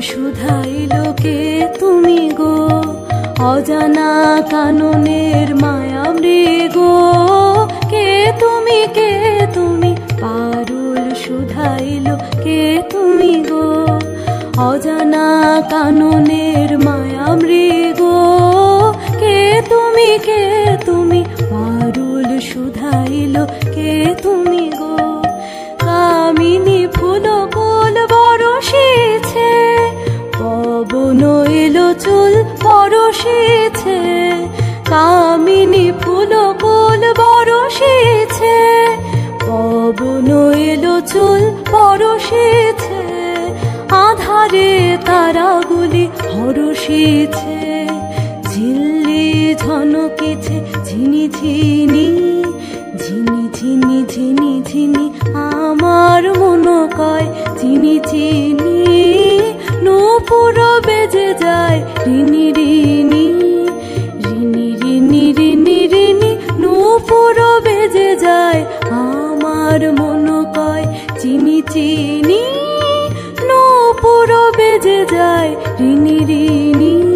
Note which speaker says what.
Speaker 1: শুধাইল কে তুমি গো, অজানা কাননের মায়া মৃগ। কে তুমি, কে তুমি, পারুল শুধাইল কে তুমি গো, অজানা কাননের মায়া মৃগ। কে তুমি, কে তুমি, পারুল শুধাইল কে তুমি গো। কামিনী ফুল কুল বরষেছে, পবন এলো চুল পরশেছে। কামিনী ফুল কুল বরষেছে, পবন এলো চুল পরশেছে। আধারে তারাগুলি হরষেছে, ঝিল্লি ঝনকেছে ঝিনি ঝিনি, ঝিনি ঝিনি ঝিনি ঝিনি আমার মন কয় চিনি চিনি। নূপুর বেজে যায় রিনি রিনি, রিনি রিনি রিনি রিনি। নূপুর বেজে যায় আমার মন কয় চিনি চিনি। নূপুর বেজে যায় রিনি রিনি।